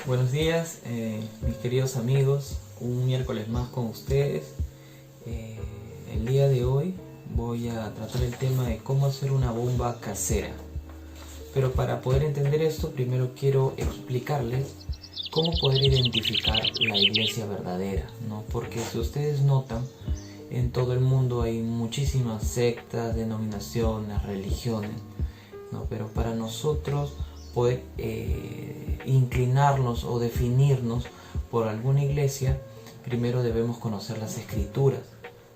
Buenos días, mis queridos amigos, un miércoles más con ustedes. El día de hoy voy a tratar el tema de cómo hacer una bomba casera. Pero para poder entender esto, primero quiero explicarles cómo poder identificar la iglesia verdadera, ¿no? Porque si ustedes notan, en todo el mundo hay muchísimas sectas, denominaciones, religiones, ¿no? Pero para nosotros poder inclinarnos o definirnos por alguna iglesia, primero debemos conocer las escrituras,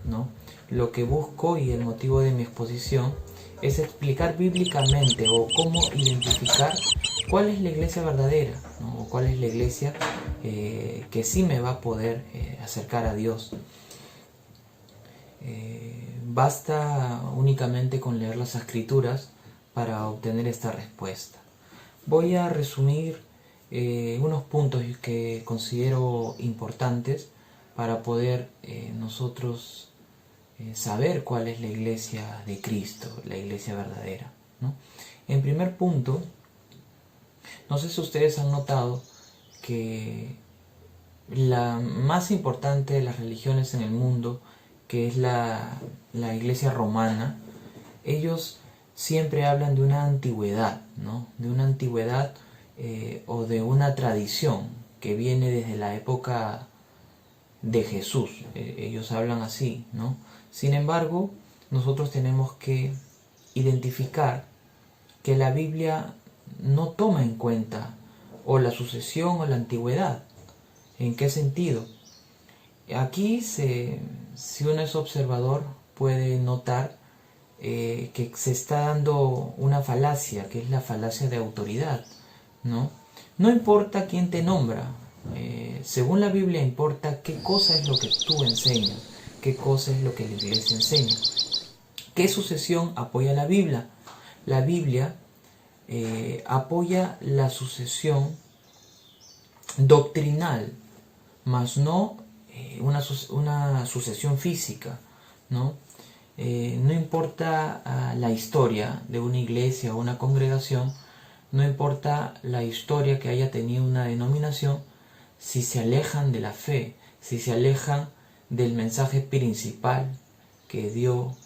¿no? Lo que busco y el motivo de mi exposición es explicar bíblicamente o cómo identificar cuál es la iglesia verdadera, ¿no? O cuál es la iglesia que sí me va a poder acercar a Dios. Basta únicamente con leer las escrituras para obtener esta respuesta. Voy a resumir unos puntos que considero importantes para poder nosotros saber cuál es la iglesia de Cristo, la iglesia verdadera, ¿no? En primer punto, no sé si ustedes han notado que la más importante de las religiones en el mundo, que es la iglesia romana, ellos siempre hablan de una antigüedad, ¿no? De una antigüedad o de una tradición que viene desde la época de Jesús. Ellos hablan así, ¿no? Sin embargo, nosotros tenemos que identificar que la Biblia no toma en cuenta o la sucesión o la antigüedad. ¿En qué sentido? Aquí, si uno es observador, puede notar que se está dando una falacia, que es la falacia de autoridad, ¿no? No importa quién te nombra, según la Biblia importa qué cosa es lo que tú enseñas, qué cosa es lo que la iglesia enseña. ¿Qué sucesión apoya la Biblia? La Biblia apoya la sucesión doctrinal, mas no una sucesión física, ¿no? No importa la historia de una iglesia o una congregación, no importa la historia que haya tenido una denominación, si se alejan de la fe, si se alejan del mensaje principal que dio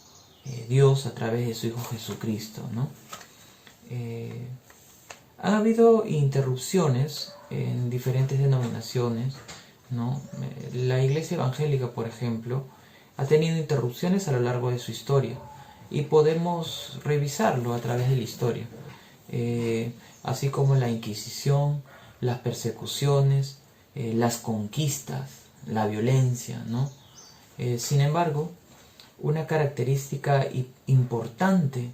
Dios a través de su Hijo Jesucristo, ¿no? Ha habido interrupciones en diferentes denominaciones, ¿no? La iglesia evangélica, por ejemplo, ha tenido interrupciones a lo largo de su historia y podemos revisarlo a través de la historia, así como la Inquisición, las persecuciones, las conquistas, la violencia, ¿no? Sin embargo, una característica importante,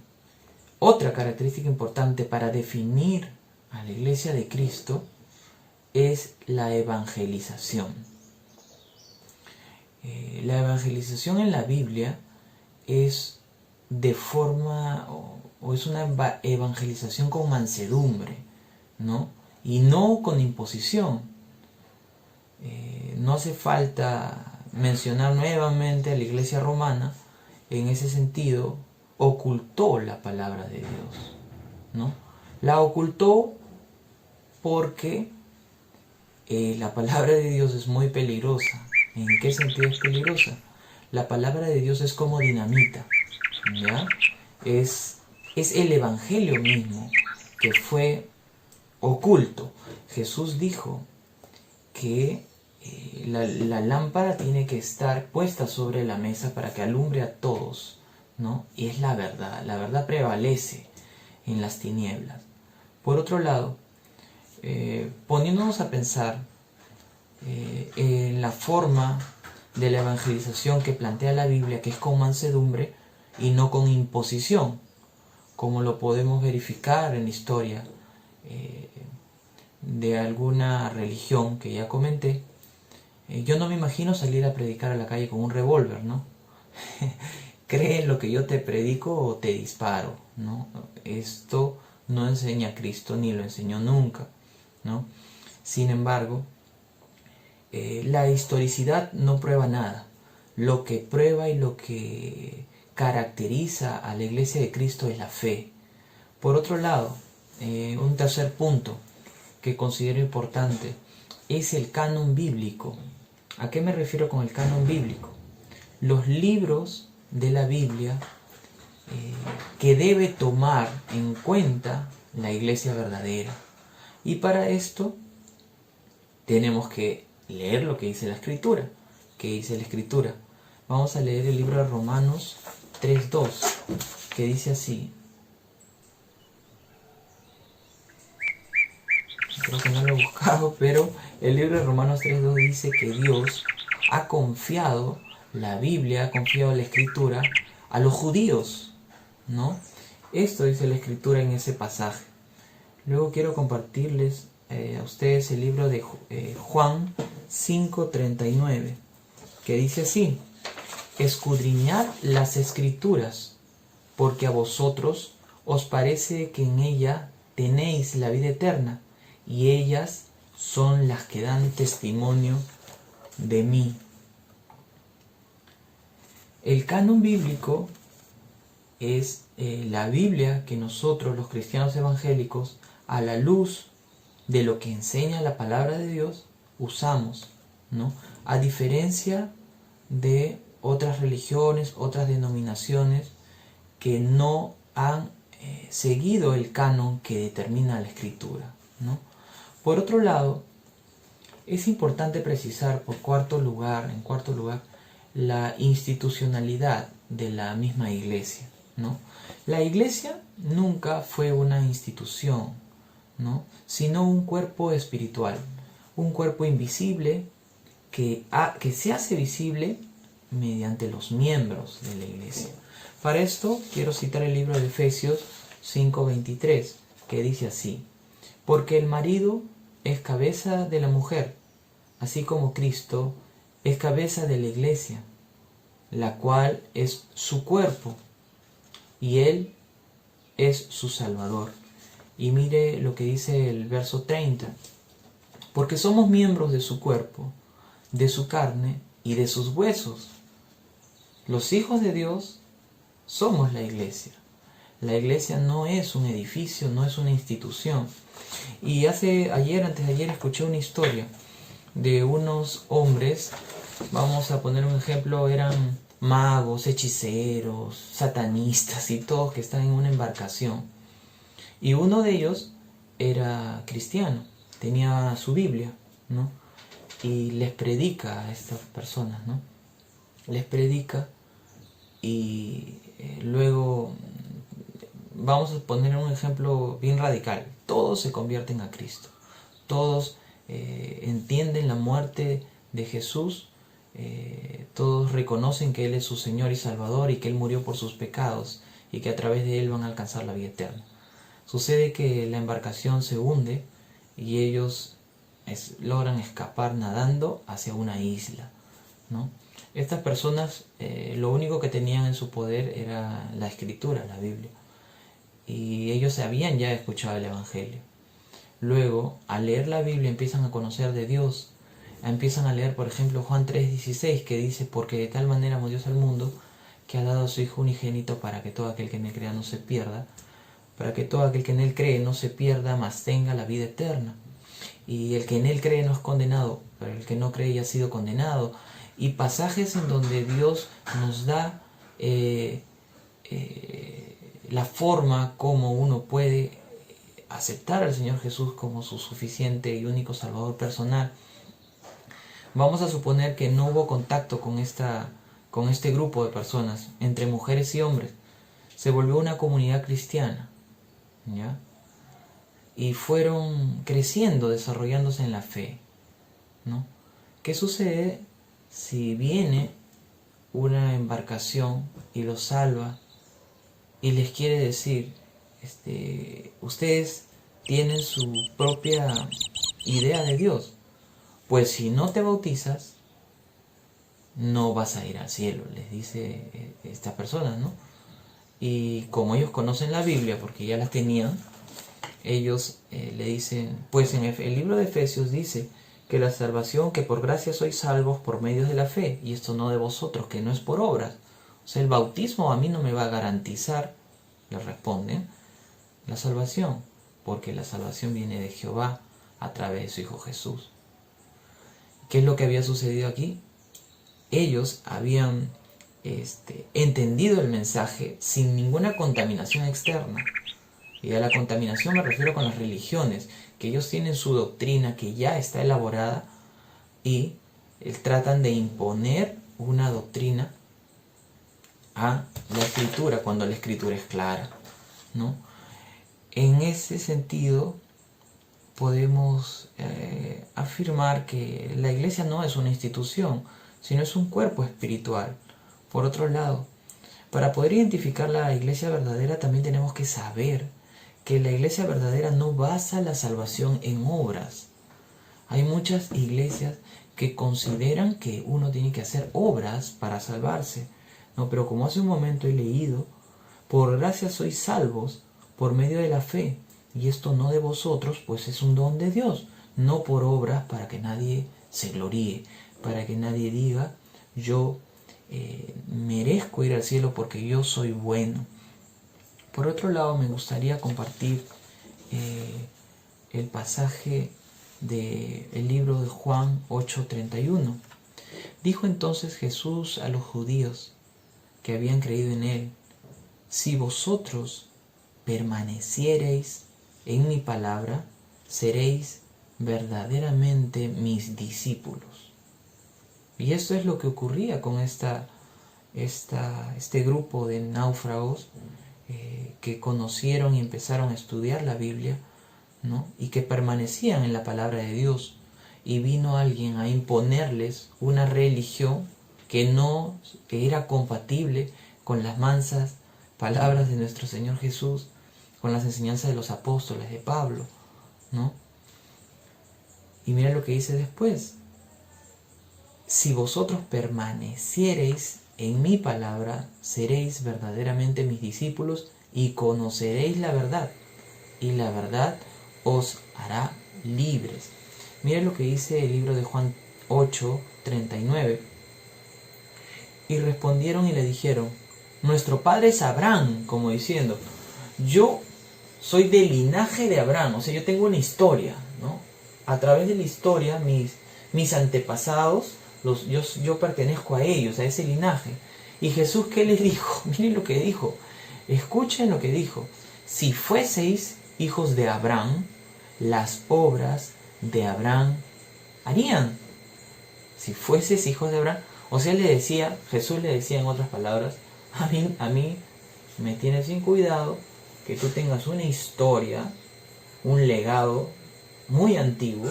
otra característica importante para definir a la iglesia de Cristo es la evangelización. La evangelización en la Biblia es de forma o es una evangelización con mansedumbre, ¿no? Y no con imposición. No hace falta mencionar nuevamente a la iglesia romana. En ese sentido ocultó la palabra de Dios, ¿no? La ocultó porque la palabra de Dios es muy peligrosa. ¿En qué sentido es peligrosa? La palabra de Dios es como dinamita, ¿ya? Es el evangelio mismo que fue oculto. Jesús dijo que la lámpara tiene que estar puesta sobre la mesa para que alumbre a todos, ¿no? Y es la verdad prevalece en las tinieblas. Por otro lado, poniéndonos a pensar en la forma de la evangelización que plantea la Biblia, que es con mansedumbre y no con imposición, como lo podemos verificar en la historia de alguna religión que ya comenté. Yo no me imagino salir a predicar a la calle con un revólver, ¿no? Cree en lo que yo te predico o te disparo, ¿no? Esto no enseña a Cristo ni lo enseñó nunca, ¿no? Sin embargo, la historicidad no prueba nada. Lo que prueba y lo que caracteriza a la iglesia de Cristo es la fe. Por otro lado, un tercer punto que considero importante es el canon bíblico. ¿A qué me refiero con el canon bíblico? Los libros de la Biblia que debe tomar en cuenta la iglesia verdadera. Y para esto tenemos que leer lo que dice la Escritura. ¿Qué dice la Escritura? Vamos a leer el libro de Romanos 3:2, que dice así. Creo que no lo he buscado, pero el libro de Romanos 3:2 dice que Dios ha confiado la Biblia, ha confiado la Escritura a los judíos, ¿no? Esto dice la Escritura en ese pasaje. Luego quiero compartirles a ustedes el libro de Juan 5:39, que dice así: escudriñad las Escrituras, porque a vosotros os parece que en ella tenéis la vida eterna, y ellas son las que dan testimonio de mí. El canon bíblico es la Biblia que nosotros, los cristianos evangélicos, a la luz de lo que enseña la palabra de Dios, usamos, ¿no? A diferencia de otras religiones, otras denominaciones que no han seguido el canon que determina la Escritura, ¿no? Por otro lado, es importante precisar en cuarto lugar, la institucionalidad de la misma iglesia, ¿no? La iglesia nunca fue una institución, ¿no? Sino un cuerpo espiritual, un cuerpo invisible que se hace visible mediante los miembros de la iglesia. Para esto quiero citar el libro de Efesios 5:23, que dice así: porque el marido es cabeza de la mujer, así como Cristo es cabeza de la iglesia, la cual es su cuerpo, y Él es su Salvador. Y mire lo que dice el verso 30. Porque somos miembros de su cuerpo, de su carne y de sus huesos. Los hijos de Dios somos la iglesia. La iglesia no es un edificio, no es una institución. Y antes de ayer, escuché una historia de unos hombres, vamos a poner un ejemplo, eran magos, hechiceros, satanistas y todos que están en una embarcación. Y uno de ellos era cristiano, tenía su Biblia, ¿no? Y les predica a estas personas, ¿no? Les predica y luego, vamos a poner un ejemplo bien radical, todos se convierten a Cristo, todos entienden la muerte de Jesús, todos reconocen que Él es su Señor y Salvador y que Él murió por sus pecados y que a través de Él van a alcanzar la vida eterna. Sucede que la embarcación se hunde y ellos logran escapar nadando hacia una isla, ¿no? Estas personas lo único que tenían en su poder era la Escritura, la Biblia. Y ellos habían ya escuchado el Evangelio. Luego, al leer la Biblia, empiezan a conocer de Dios. Empiezan a leer, por ejemplo, Juan 3:16, que dice: porque de tal manera amó Dios al mundo, que ha dado a su Hijo unigénito, para que todo aquel que en él crea no se pierda, para que todo aquel que en él cree no se pierda, mas tenga la vida eterna. Y el que en él cree no es condenado, pero el que no cree ya ha sido condenado. Y pasajes en donde Dios nos da la forma como uno puede aceptar al Señor Jesús como su suficiente y único Salvador personal. Vamos a suponer que no hubo contacto con este grupo de personas, entre mujeres y hombres. Se volvió una comunidad cristiana, ¿ya? Y fueron creciendo, desarrollándose en la fe, ¿no? ¿Qué sucede si viene una embarcación y los salva y les quiere decir: ustedes tienen su propia idea de Dios, pues si no te bautizas no vas a ir al cielo? Les dice esta persona, ¿no? Y como ellos conocen la Biblia, porque ya la tenían, ellos le dicen, pues en el libro de Efesios dice que la salvación, que por gracia sois salvos por medio de la fe, y esto no de vosotros, que no es por obras. O sea, el bautismo a mí no me va a garantizar, le responden, la salvación, porque la salvación viene de Jehová, a través de su Hijo Jesús. ¿Qué es lo que había sucedido aquí? Ellos habían entendido el mensaje sin ninguna contaminación externa. Y a la contaminación me refiero con las religiones, que ellos tienen su doctrina que ya está elaborada y tratan de imponer una doctrina a la escritura cuando la escritura es clara, ¿no? En ese sentido podemos afirmar que la iglesia no es una institución, sino es un cuerpo espiritual. Por otro lado, para poder identificar la iglesia verdadera también tenemos que saber que la iglesia verdadera no basa la salvación en obras. Hay muchas iglesias que consideran que uno tiene que hacer obras para salvarse. No, pero como hace un momento he leído, por gracia sois salvos por medio de la fe, y esto no de vosotros, pues es un don de Dios, no por obras para que nadie se gloríe, para que nadie diga, yo merezco ir al cielo porque yo soy bueno. Por otro lado, me gustaría compartir el pasaje del libro de Juan 8:31. Dijo entonces Jesús a los judíos que habían creído en él, si vosotros permaneciereis en mi palabra, seréis verdaderamente mis discípulos. Y esto es lo que ocurría con este grupo de náufragos que conocieron y empezaron a estudiar la Biblia, ¿no? Y que permanecían en la palabra de Dios. Y vino alguien a imponerles una religión que era compatible con las mansas palabras de nuestro Señor Jesús, con las enseñanzas de los apóstoles de Pablo, ¿no? Y mira lo que dice después. Si vosotros permaneciereis en mi palabra, seréis verdaderamente mis discípulos y conoceréis la verdad, y la verdad os hará libres. Mira lo que dice el libro de Juan 8:39. Y respondieron y le dijeron, nuestro padre es Abraham, como diciendo, yo soy del linaje de Abraham, o sea, yo tengo una historia, ¿no? A través de la historia, mis antepasados, yo pertenezco a ellos, a ese linaje. Y Jesús, ¿qué les dijo? Miren lo que dijo. Escuchen lo que dijo. Si fueseis hijos de Abraham, las obras de Abraham harían. Si fueseis hijos de Abraham. O sea, Jesús le decía en otras palabras, a mí me tienes sin cuidado que tú tengas una historia, un legado muy antiguo.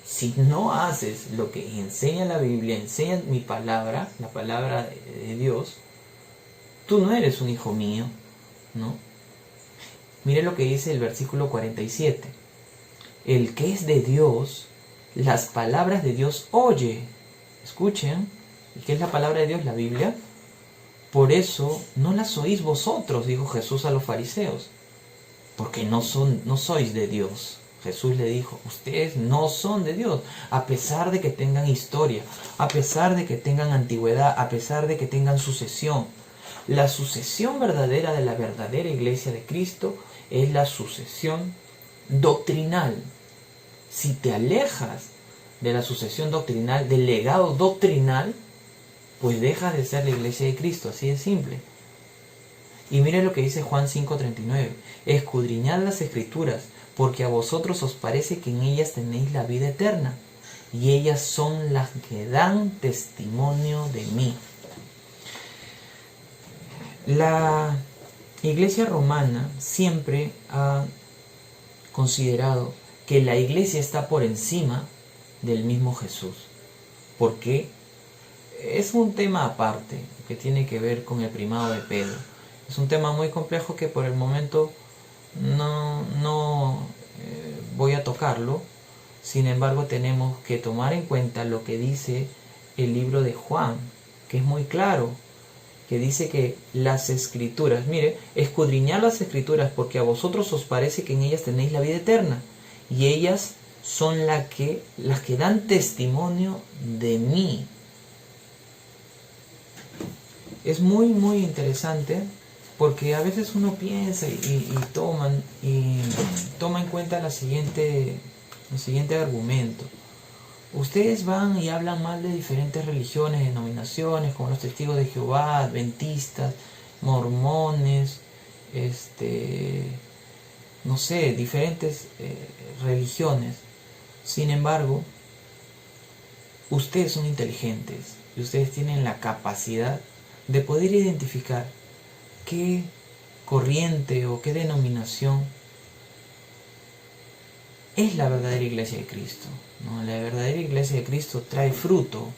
Si no haces lo que enseña la Biblia, enseña mi palabra, la palabra de Dios, tú no eres un hijo mío, ¿no? Mire lo que dice el versículo 47. El que es de Dios, las palabras de Dios oye. Escuchen, ¿y qué es la palabra de Dios? La Biblia. Por eso no las oís vosotros, dijo Jesús a los fariseos, porque no sois de Dios. Jesús le dijo, ustedes no son de Dios, a pesar de que tengan historia, a pesar de que tengan antigüedad, a pesar de que tengan sucesión. La sucesión verdadera de la verdadera iglesia de Cristo es la sucesión doctrinal. Si te alejas de la sucesión doctrinal, del legado doctrinal, pues dejas de ser la iglesia de Cristo, así de simple. Y mire lo que dice Juan 5:39. Escudriñad las escrituras, porque a vosotros os parece que en ellas tenéis la vida eterna, y ellas son las que dan testimonio de mí. La iglesia romana siempre ha considerado que la iglesia está por encima del mismo Jesús. ¿Por qué? Es un tema aparte que tiene que ver con el primado de Pedro. Es un tema muy complejo que por el momento no voy a tocarlo. Sin embargo, tenemos que tomar en cuenta lo que dice el libro de Juan, que es muy claro, que dice que las escrituras, mire, escudriñad las escrituras porque a vosotros os parece que en ellas tenéis la vida eterna, y ellas son las que dan testimonio de mí. Es muy muy interesante porque a veces uno piensa y toma en cuenta la siguiente el siguiente argumento. Ustedes van y hablan mal de diferentes religiones, denominaciones, como los testigos de Jehová, adventistas, mormones, no sé, diferentes religiones. Sin embargo, ustedes son inteligentes y ustedes tienen la capacidad de poder identificar qué corriente o qué denominación es la verdadera iglesia de Cristo, ¿no? La verdadera iglesia de Cristo trae fruto,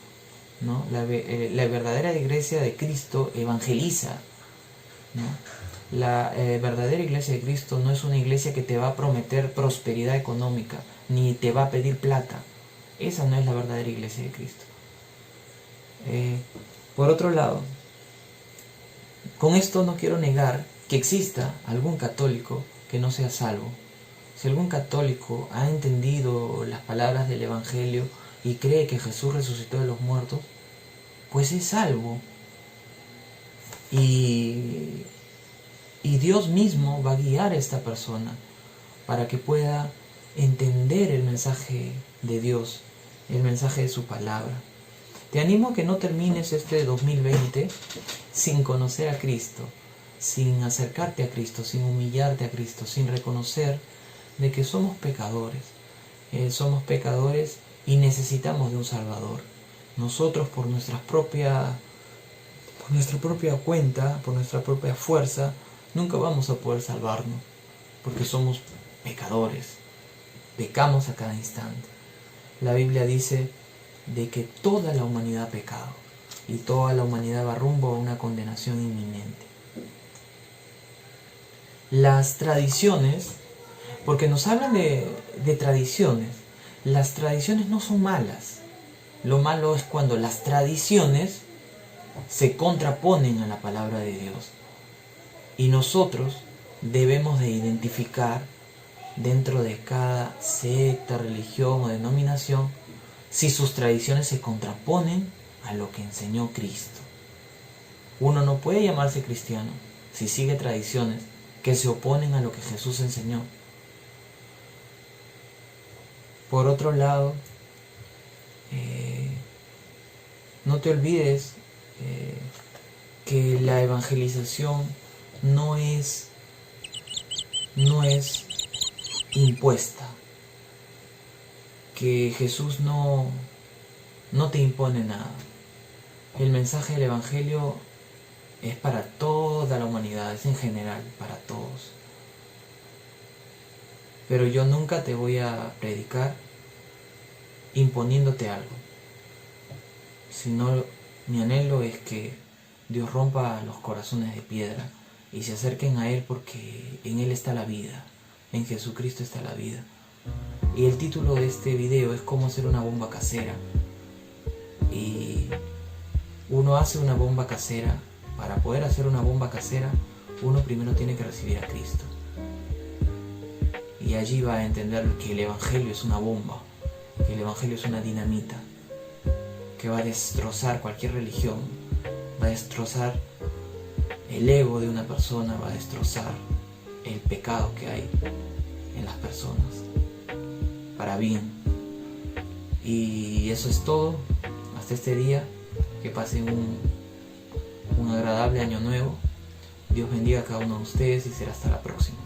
¿no? La verdadera iglesia de Cristo evangeliza, ¿no? La verdadera iglesia de Cristo no es una iglesia que te va a prometer prosperidad económica, ni te va a pedir plata. Esa no es la verdadera iglesia de Cristo. Por otro lado, con esto no quiero negar que exista algún católico que no sea salvo. Si algún católico ha entendido las palabras del Evangelio y cree que Jesús resucitó de los muertos, pues es salvo. Y Dios mismo va a guiar a esta persona para que pueda entender el mensaje de Dios, el mensaje de su palabra. Te animo a que no termines este 2020 sin conocer a Cristo, sin acercarte a Cristo, sin humillarte a Cristo, sin reconocer de que somos pecadores. Somos pecadores y necesitamos de un Salvador. Nosotros por nuestra propia cuenta, por nuestra propia fuerza, nunca vamos a poder salvarnos, porque somos pecadores. Pecamos a cada instante. La Biblia dice de que toda la humanidad ha pecado y toda la humanidad va rumbo a una condenación inminente. Las tradiciones, porque nos hablan de tradiciones, las tradiciones no son malas. Lo malo es cuando las tradiciones se contraponen a la palabra de Dios. Y nosotros debemos de identificar dentro de cada secta, religión o denominación si sus tradiciones se contraponen a lo que enseñó Cristo. Uno no puede llamarse cristiano si sigue tradiciones que se oponen a lo que Jesús enseñó. Por otro lado, no te olvides que la evangelización no es impuesta, que Jesús no te impone nada. El mensaje del Evangelio es para toda la humanidad, es en general, para todos. Pero yo nunca te voy a predicar imponiéndote algo, sino mi anhelo es que Dios rompa los corazones de piedra y se acerquen a Él, porque en Él está la vida, en Jesucristo está la vida. Y el título de este video es cómo hacer una bomba casera. Y uno hace una bomba casera. Para poder hacer una bomba casera, uno primero tiene que recibir a Cristo. Y allí va a entender que el Evangelio es una bomba, que el Evangelio es una dinamita, que va a destrozar cualquier religión, va a destrozar el ego de una persona, va a destrozar el pecado que hay en las personas, para bien. Y eso es todo, hasta este día, que pasen un agradable año nuevo. Dios bendiga a cada uno de ustedes y será hasta la próxima.